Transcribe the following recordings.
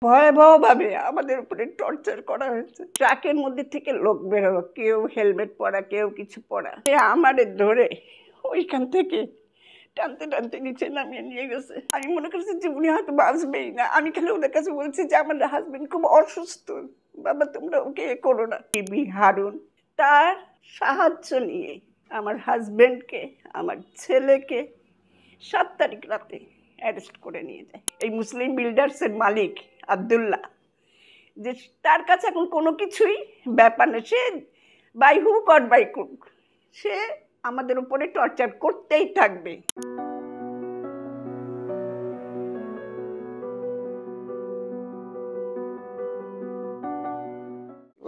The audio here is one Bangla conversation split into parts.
ভয়াবহভাবে আমাদের উপরে টর্চার করা হয়েছে। ট্রাকের মধ্যে থেকে লোক বেরোলো, কেউ হেলমেট পরা, কেউ কিছু পরা। সে আমারে ধরে ওইখান থেকে টানতে টানতে নিচে নামিয়ে নিয়ে গেছে। আমি মনে করছি যে উনি হয়তো বাঁচবেই না। আমি খালি ওদের কাছে বলছি যে আমার হাজবেন্ড খুব অসুস্থ, বাবা তোমরা ওকে এ করো না। বিবি হারুন তার সাহায্য নিয়ে আমার হাজবেন্ডকে, আমার ছেলেকে 7 তারিখ রাতে অ্যারেস্ট করে নিয়ে যায় এই মুসলিম বিল্ডার্সের মালিক আব্দুল্লাহ। যে তার কাছে এখন কোনো কিছুই ব্যাপার না, সে বাই হুক অর বাই কুক সে আমাদের উপরে টর্চার করতেই থাকবে।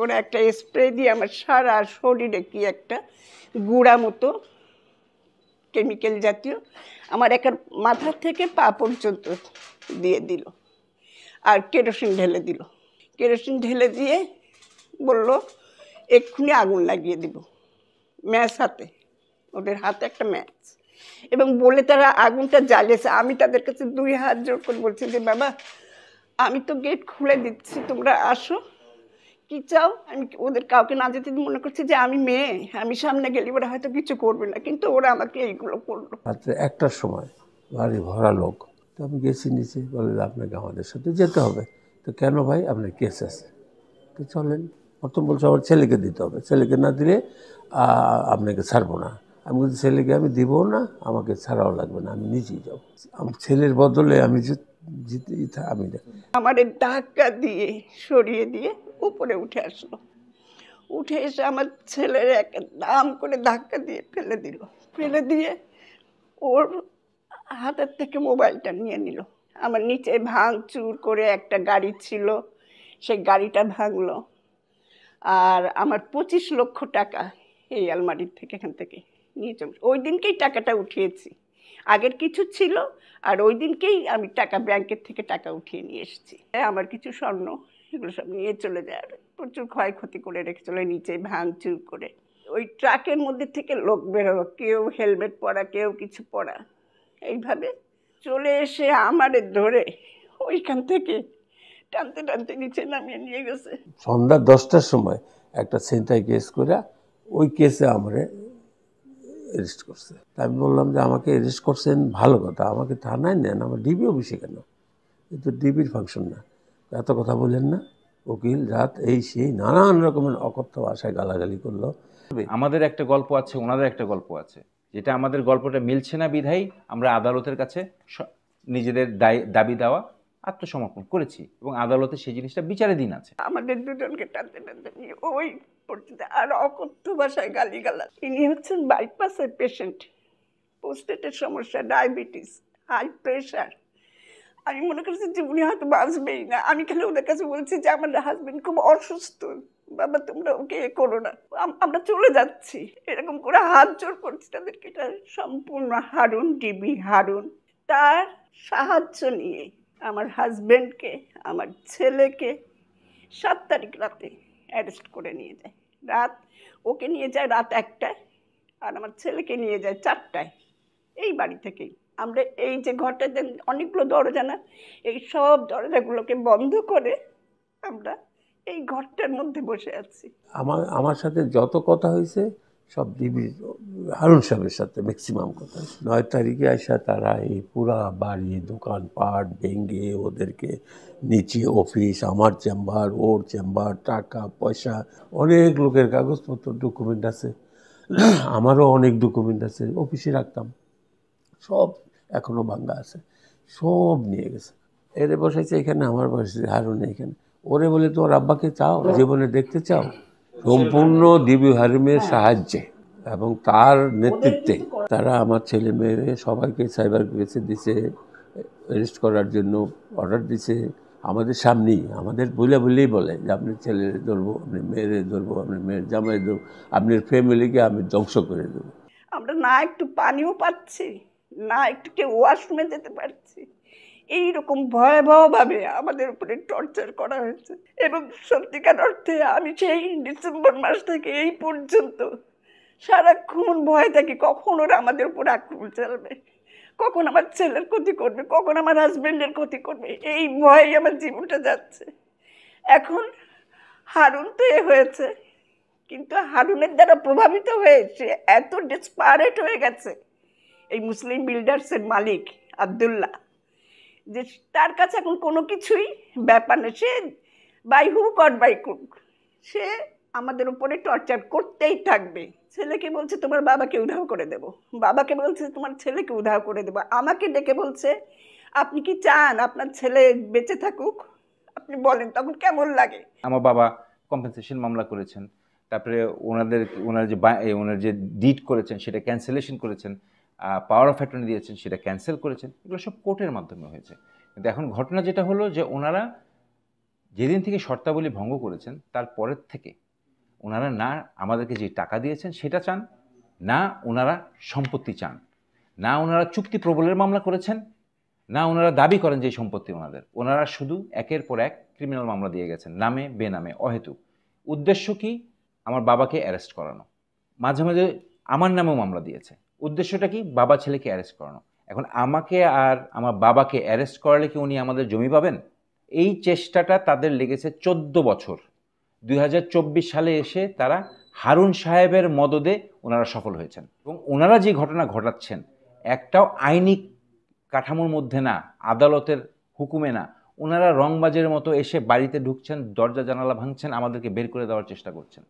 ওরা একটা স্প্রে দিয়ে আমার সারা শরীরে কি একটা গুঁড়া মতো কেমিক্যাল জাতীয় আমার একটা মাথা থেকে পা পর্যন্ত দিয়ে দিল, আর কেরোসিন ঢেলে দিল। কেরোসিন ঢেলে দিয়ে বলল এক্ষুনি আগুন লাগিয়ে দিব ম্যাচ হাতে, ওদের হাতে একটা ম্যাচ, এবং বলে তারা আগুনটা জ্বালিয়েছে। আমি তাদের কাছে 2 হাত জোর করে বলছি যে বাবা আমি তো গেট খুলে দিচ্ছি, তোমরা আসো, কি চাও। আমি ওদের কাউকে না যেতে মনে করছি যে আমি মেয়ে, আমি সামনে গেলে ওরা হয়তো কিছু করবে না, কিন্তু ওরা আমাকে এইগুলো করলো। রাত্রে 1টার সময় গাড়ি ভরা লোক, তো আমি গেছি নিচে, বলে আপনাকে আমাদের সাথে যেতে হবে। তো কেন ভাই, আপনার কেস আছে? তো চলেন। প্রথম বলছে আমার ছেলেকে দিতে হবে, ছেলেকে না দিলে আপনাকে ছাড়বো না। আমি বলছি ছেলেকে আমি দিব না, আমাকে ছাড়াও লাগবে না, আমি নিজেই যাবো। আমার ছেলের বদলে আমি জিতে আমি আমাদের ধাক্কা দিয়ে সরিয়ে দিয়ে উপরে উঠে আসলো। উঠে এসে আমার ছেলের এক দাম করে ধাক্কা দিয়ে ফেলে দিল। ফেলে দিয়ে ওর হাতের থেকে মোবাইলটা নিয়ে নিল। আমার নিচে ভাঙচুর করে একটা গাড়ি ছিল, সেই গাড়িটা ভাঙলো। আর আমার 25 লক্ষ টাকা এই আলমারির থেকে এখান থেকে নিয়ে চলে। ওই দিনকেই টাকাটা উঠিয়েছি, আগের কিছু ছিল, আর ওই দিনকেই আমি টাকা ব্যাংকের থেকে টাকা উঠিয়ে নিয়ে এসেছি। আমার কিছু স্বর্ণ এগুলো সব নিয়ে চলে যায়, আর প্রচুর ক্ষয়ক্ষতি করে রেখে চলে নিচে ভাঙচুর করে। ওই ট্রাকের মধ্যে থেকে লোক বেরোলো, কেউ হেলমেট পরা, কেউ কিছু পরা, এইভাবে চলে এসে আমারে ধরে ওইখান থেকে টানতে টানতে নিচে নামিয়ে নিয়ে গেছে। সন্ধ্যা 10টার সময় একটা ছিনতাই কেস করে ওই কেসে আমারে অ্যারেস্ট করছে। তা আমি বললাম যে আমাকে অ্যারেস্ট করছেন ভালো কথা, আমাকে থানায় নেন, আমার ডিবি অফিসে কেন? কিন্তু ডিবির ফাংশন না, এত কথা বললেন না, উকিল জাত এই সেই নানান রকমের অকথ্য ভাষায় গালাগালি করলো। আমাদের একটা গল্প আছে, ওনাদের একটা গল্প আছে, যেটা আমাদের গল্পটা মিলছে না বিধায় আমরা আদালতের কাছে নিজেদের দাবি দেওয়া আত্মসমর্পণ করেছি, এবং আদালতে সেই জিনিসটা বিচারাধীন আছে। আমাদের দুজনকে টানতে টানতে নিয়ে ওই পর্যন্ত, আর অকথ্য ভাষায় গালিগালাজ। ইনি হচ্ছেন বাইপাসের পেশেন্ট, প্রোস্টেটের সমস্যা, ডায়াবেটিস, হাই প্রেশার। আমি মনে করছি যে উনি হয়তো বাঁচবেই না। আমি খালি ওদের কাছে বলছি যে আমার হাজবেন্ড খুব অসুস্থ, বাবা তোমরা ওকে এ করো না, আমরা চলে যাচ্ছি, এরকম করে হাত জোর করছি তাদেরকে। এটা সম্পূর্ণ হারুন, ডিবি হারুন তার সাহায্য নিয়ে আমার হাজবেন্ডকে, আমার ছেলেকে 7 তারিখ রাতে অ্যারেস্ট করে নিয়ে যায়। ওকে নিয়ে যায় রাত 1টায়, আর আমার ছেলেকে নিয়ে যায় 4টায় এই বাড়ি থেকেই। আমরা এই যে ঘরটাতে অনেকগুলো দরজা না, এই সব দরজাগুলোকে বন্ধ করে আমরা এই ঘরটার মধ্যে বসে আছি। আমার সাথে যত কথা হয়েছে সব ডিবি হারুন সাহেবের সাথে ম্যাক্সিমাম কথা। 9 তারিখে আসা তারা এই পুরা বাড়ি দোকানপাট ভেঙে ওদেরকে নিচে অফিস, আমার চেম্বার, ওর চেম্বার, টাকা পয়সা, অনেক লোকের কাগজপত্র ডকুমেন্ট আছে, আমারও অনেক ডকুমেন্ট আছে অফিসে রাখতাম, সব এখনও ভাঙ্গা আছে, সব নিয়ে গেছে। এরে বসাইছে এখানে, আমার বসেছে হারুন এখানে। ওরে বলে তোমার আব্বাকে চাও, জীবনে দেখতে চাও? সম্পূর্ণ ডিবি হারুনের সাহায্যে এবং তার নেতৃত্বে তারা আমার ছেলে মেয়েরে সবাইকে সাইবার কেসে দিছে, অ্যারেস্ট করার জন্য অর্ডার দিছে আমাদের সামনেই। আমাদের বলেই বলে যে আপনি ছেলের ধরবো, আপনি মেয়েরে ধরবো, আপনি মেয়ের জামাই ধরবো, আপনার ফ্যামিলিকে আমি ধ্বংস করে দেবো। আমরা না একটু পানিও পাচ্ছি, না একটু কেউ ওয়াশরুমে যেতে পারছি। এইরকম ভয়াবহভাবে আমাদের উপরে টর্চার করা হয়েছে। এবং সত্যিকার অর্থে আমি সেই ডিসেম্বর মাস থেকে এই পর্যন্ত সারাক্ষণ ভয় থাকি কখন ওরা আমাদের উপর আক্রমণ চালাবে, কখন আমার ছেলের ক্ষতি করবে, কখন আমার হাজবেন্ডের ক্ষতি করবে, এই ভয়ে আমার জীবনটা যাচ্ছে। এখন হারুন তো এ হয়েছে, কিন্তু হারুনের দ্বারা প্রভাবিত হয়ে সে এত ডেসপারেট হয়ে গেছে, এই মুসলিম বিল্ডার্সের মালিক আব্দুল্লাহ, যে তার কাছে এখন কোনো কিছুই ব্যাপার না। সে বাই হুক অর বাই কুক সে আমাদের উপরে টর্চার করতেই থাকবে। ছেলেকে বলছে তোমার বাবাকে উধাও করে দেব, বাবাকে বলছে তোমার ছেলেকে উধাও করে দেব, আমাকে ডেকে বলছে আপনি কি চান আপনার ছেলে বেঁচে থাকুক? আপনি বলেন তখন কেমন লাগে? আমার বাবা কম্পেনসেশন মামলা করেছেন, তারপরে ওনার যে ডিড করেছেন সেটা ক্যান্সেলেশন করেছেন, পাওয়ার অফ অ্যাটর্নি দিয়েছেন সেটা ক্যান্সেল করেছেন, এগুলো সব কোর্টের মাধ্যমে হয়েছে। কিন্তু এখন ঘটনা যেটা হলো যে ওনারা যেদিন থেকে শর্তাবলী ভঙ্গ করেছেন তারপরের থেকে ওনারা না আমাদেরকে যে টাকা দিয়েছেন সেটা চান, না ওনারা সম্পত্তি চান, না ওনারা চুক্তি প্রবলের মামলা করেছেন, না ওনারা দাবি করেন যে সম্পত্তি ওনাদের। ওনারা শুধু একের পর এক ক্রিমিনাল মামলা দিয়ে গেছেন, নামে বেনামে অহেতুক। উদ্দেশ্য কি? আমার বাবাকে অ্যারেস্ট করানো। মাঝে মাঝে আমার নামেও মামলা দিয়েছে। উদ্দেশ্যটা কি? বাবা ছেলেকে অ্যারেস্ট করানো। এখন আমাকে আর আমার বাবাকে অ্যারেস্ট করালে কি উনি আমাদের জমি পাবেন? এই চেষ্টাটা তাদের লেগেছে 14 বছর। 2024 সালে এসে তারা হারুন সাহেবের মদদে ওনারা সফল হয়েছেন। এবং ওনারা যে ঘটনা ঘটাচ্ছেন একটাও আইনি কাঠামোর মধ্যে না, আদালতের হুকুমে না। ওনারা রংবাজের মতো এসে বাড়িতে ঢুকছেন, দরজা জানালা ভাঙছেন, আমাদেরকে বের করে দেওয়ার চেষ্টা করছেন।